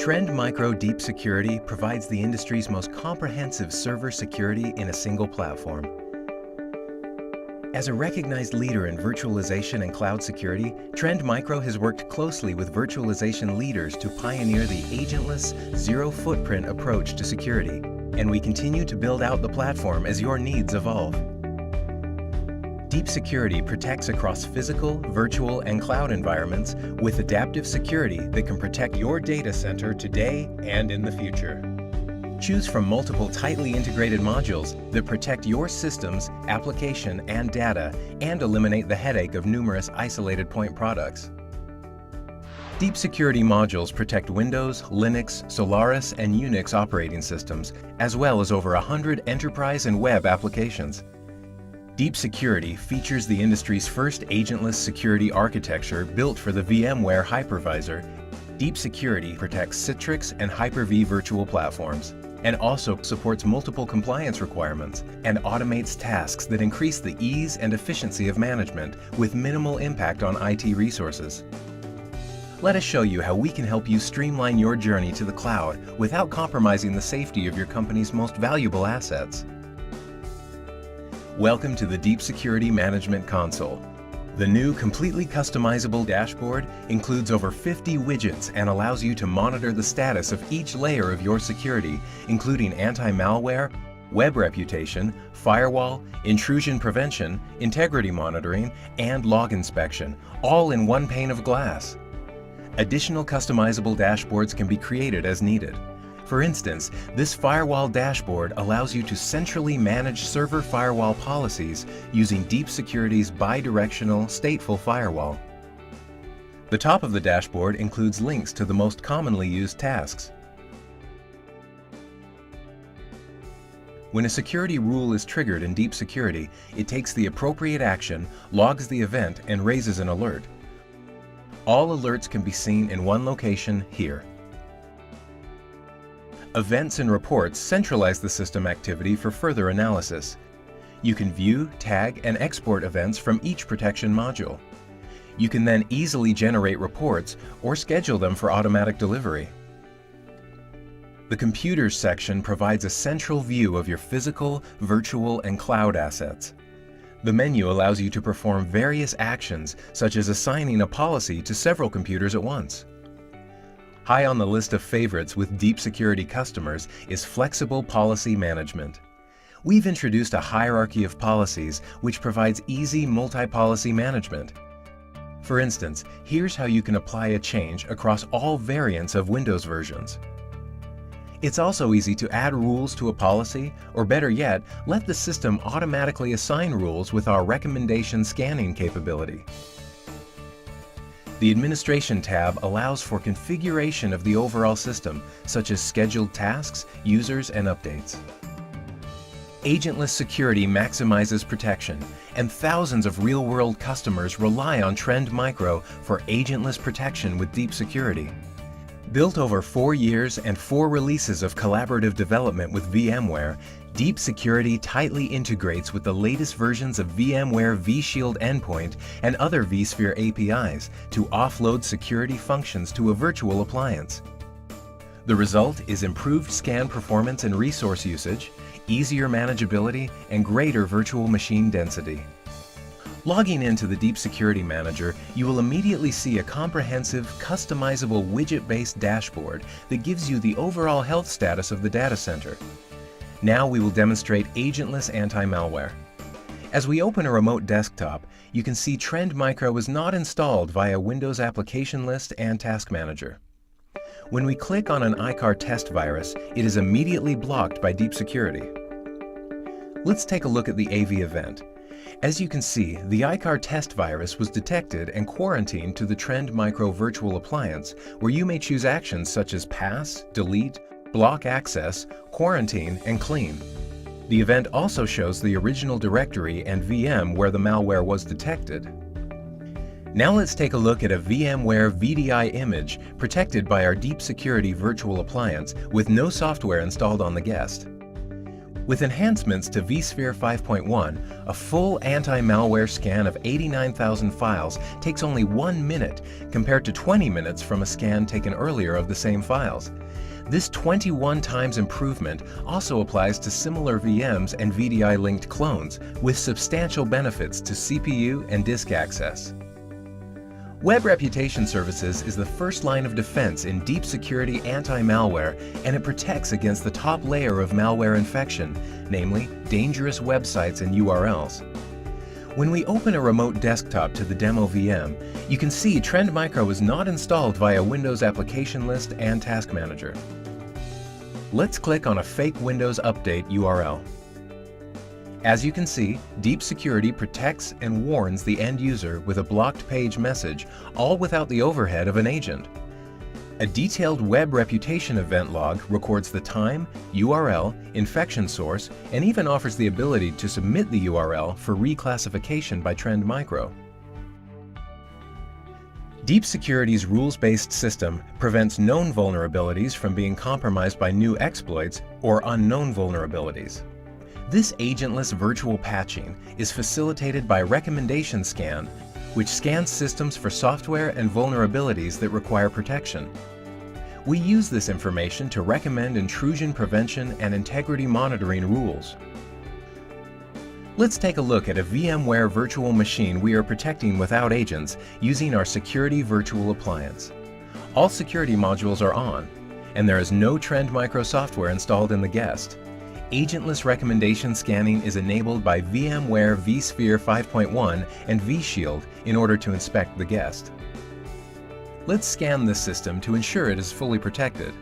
Trend Micro Deep Security provides the industry's most comprehensive server security in a single platform. As a recognized leader in virtualization and cloud security, Trend Micro has worked closely with virtualization leaders to pioneer the agentless, zero-footprint approach to security, and we continue to build out the platform as your needs evolve. Deep Security protects across physical, virtual, and cloud environments with adaptive security that can protect your data center today and in the future. Choose from multiple tightly integrated modules that protect your systems, application, and data, and eliminate the headache of numerous isolated point products. Deep Security modules protect Windows, Linux, Solaris, and Unix operating systems, as well as over 100 enterprise and web applications. Deep Security features the industry's first agentless security architecture built for the VMware hypervisor. Deep Security protects Citrix and Hyper-V virtual platforms, and also supports multiple compliance requirements and automates tasks that increase the ease and efficiency of management with minimal impact on IT resources. Let us show you how we can help you streamline your journey to the cloud without compromising the safety of your company's most valuable assets. Welcome to the Deep Security Management Console. The new completely customizable dashboard includes over 50 widgets and allows you to monitor the status of each layer of your security, including anti-malware, web reputation, firewall, intrusion prevention, integrity monitoring, and log inspection, all in one pane of glass. Additional customizable dashboards can be created as needed. For instance, this firewall dashboard allows you to centrally manage server firewall policies using Deep Security's bi-directional stateful firewall. The top of the dashboard includes links to the most commonly used tasks. When a security rule is triggered in Deep Security, it takes the appropriate action, logs the event, and raises an alert. All alerts can be seen in one location here. Events and reports centralize the system activity for further analysis. You can view, tag, and export events from each protection module. You can then easily generate reports or schedule them for automatic delivery. The Computers section provides a central view of your physical, virtual, and cloud assets. The menu allows you to perform various actions, such as assigning a policy to several computers at once. High on the list of favorites with Deep Security customers is flexible policy management. We've introduced a hierarchy of policies which provides easy multi-policy management. For instance, here's how you can apply a change across all variants of Windows versions. It's also easy to add rules to a policy, or better yet, let the system automatically assign rules with our recommendation scanning capability. The Administration tab allows for configuration of the overall system, such as scheduled tasks, users, and updates. Agentless security maximizes protection, and thousands of real-world customers rely on Trend Micro for agentless protection with Deep Security. Built over 4 years and 4 releases of collaborative development with VMware, Deep Security tightly integrates with the latest versions of VMware vShield Endpoint and other vSphere APIs to offload security functions to a virtual appliance. The result is improved scan performance and resource usage, easier manageability, and greater virtual machine density. Logging into the Deep Security Manager, you will immediately see a comprehensive, customizable widget-based dashboard that gives you the overall health status of the data center. Now we will demonstrate agentless anti-malware. As we open a remote desktop, you can see Trend Micro is not installed via Windows Application List and Task Manager. When we click on an ICAR test virus, it is immediately blocked by Deep Security. Let's take a look at the AV event. As you can see, the ICAR test virus was detected and quarantined to the Trend Micro virtual appliance, where you may choose actions such as pass, delete, block access, quarantine, and clean. The event also shows the original directory and VM where the malware was detected. Now let's take a look at a VMware VDI image protected by our Deep Security virtual appliance with no software installed on the guest. With enhancements to vSphere 5.1, a full anti-malware scan of 89,000 files takes only 1 minute compared to 20 minutes from a scan taken earlier of the same files. This 21 times improvement also applies to similar VMs and VDI-linked clones, with substantial benefits to CPU and disk access. Web Reputation Services is the first line of defense in deep security anti-malware, and it protects against the top layer of malware infection, namely dangerous websites and URLs. When we open a remote desktop to the demo VM, you can see Trend Micro is not installed via Windows Application List and Task Manager. Let's click on a fake Windows Update URL. As you can see, Deep Security protects and warns the end user with a blocked page message, all without the overhead of an agent. A detailed web reputation event log records the time, URL, infection source, and even offers the ability to submit the URL for reclassification by Trend Micro. Deep Security's rules-based system prevents known vulnerabilities from being compromised by new exploits or unknown vulnerabilities. This agentless virtual patching is facilitated by Recommendation Scan, which scans systems for software and vulnerabilities that require protection. We use this information to recommend intrusion prevention and integrity monitoring rules. Let's take a look at a VMware virtual machine we are protecting without agents using our Security Virtual Appliance. All security modules are on, and there is no Trend Micro software installed in the guest. Agentless recommendation scanning is enabled by VMware vSphere 5.1 and vShield in order to inspect the guest. Let's scan this system to ensure it is fully protected.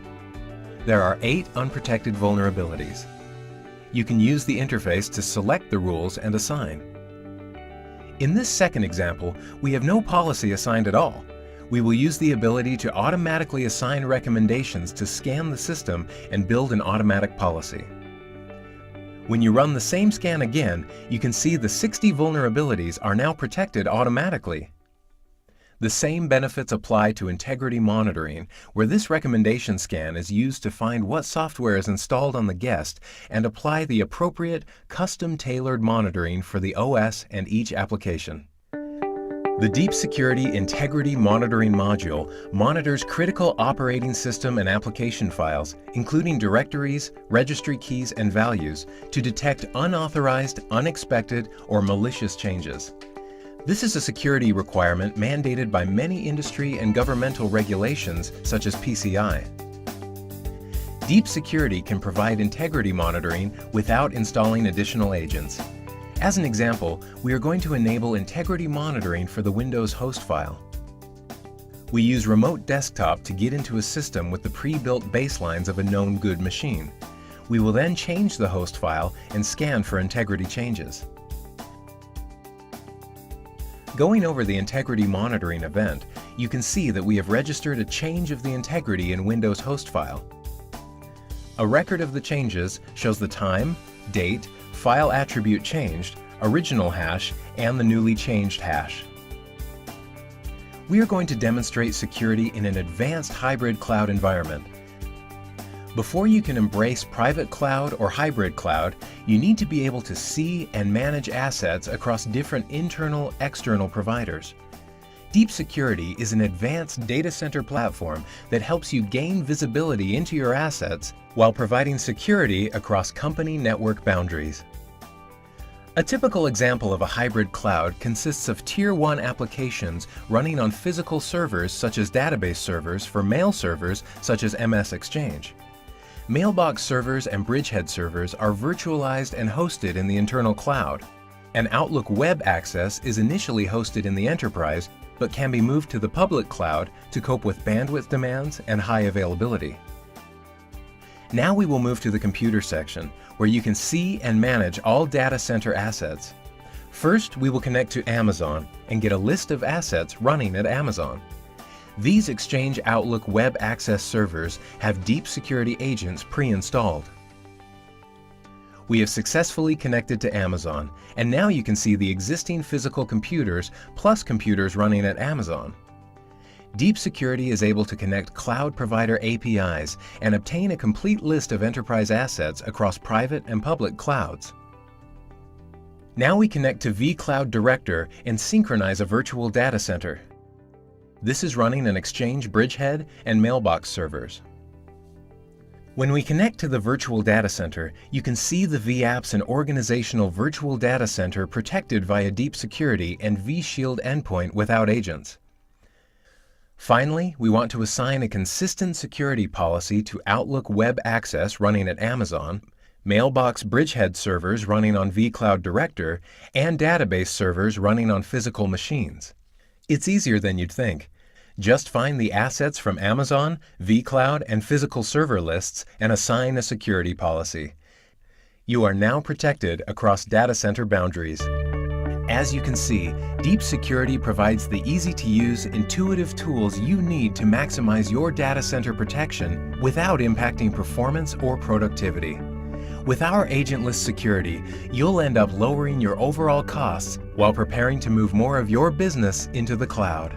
There are 8 unprotected vulnerabilities. You can use the interface to select the rules and assign. In this second example, we have no policy assigned at all. We will use the ability to automatically assign recommendations to scan the system and build an automatic policy. When you run the same scan again, you can see the 60 vulnerabilities are now protected automatically. The same benefits apply to integrity monitoring, where this recommendation scan is used to find what software is installed on the guest and apply the appropriate, custom-tailored monitoring for the OS and each application. The Deep Security Integrity Monitoring module monitors critical operating system and application files, including directories, registry keys, and values, to detect unauthorized, unexpected, or malicious changes. This is a security requirement mandated by many industry and governmental regulations, such as PCI. Deep Security can provide integrity monitoring without installing additional agents. As an example, we are going to enable integrity monitoring for the Windows host file. We use Remote Desktop to get into a system with the pre-built baselines of a known good machine. We will then change the host file and scan for integrity changes. Going over the integrity monitoring event, you can see that we have registered a change of the integrity in Windows host file. A record of the changes shows the time, date, file attribute changed, original hash, and the newly changed hash. We are going to demonstrate security in an advanced hybrid cloud environment. Before you can embrace private cloud or hybrid cloud, you need to be able to see and manage assets across different internal, external providers. Deep Security is an advanced data center platform that helps you gain visibility into your assets while providing security across company network boundaries. A typical example of a hybrid cloud consists of Tier 1 applications running on physical servers such as database servers for mail servers such as MS Exchange. Mailbox servers and bridgehead servers are virtualized and hosted in the internal cloud. An Outlook web access is initially hosted in the enterprise, but can be moved to the public cloud to cope with bandwidth demands and high availability. Now we will move to the computer section, where you can see and manage all data center assets. First, we will connect to Amazon and get a list of assets running at Amazon. These Exchange Outlook web access servers have Deep Security agents pre-installed. We have successfully connected to Amazon, and now you can see the existing physical computers plus computers running at Amazon. Deep Security is able to connect cloud provider APIs and obtain a complete list of enterprise assets across private and public clouds. Now we connect to vCloud Director and synchronize a virtual data center. This is running an Exchange bridgehead and mailbox servers. When we connect to the virtual data center, you can see the vApps and organizational virtual data center protected via Deep Security and vShield endpoint without agents. Finally, we want to assign a consistent security policy to Outlook Web Access running at Amazon, Mailbox bridgehead servers running on vCloud Director, and database servers running on physical machines. It's easier than you'd think. Just find the assets from Amazon, vCloud, and physical server lists and assign a security policy. You are now protected across data center boundaries. As you can see, Deep Security provides the easy-to-use, intuitive tools you need to maximize your data center protection without impacting performance or productivity. With our agentless security, you'll end up lowering your overall costs while preparing to move more of your business into the cloud.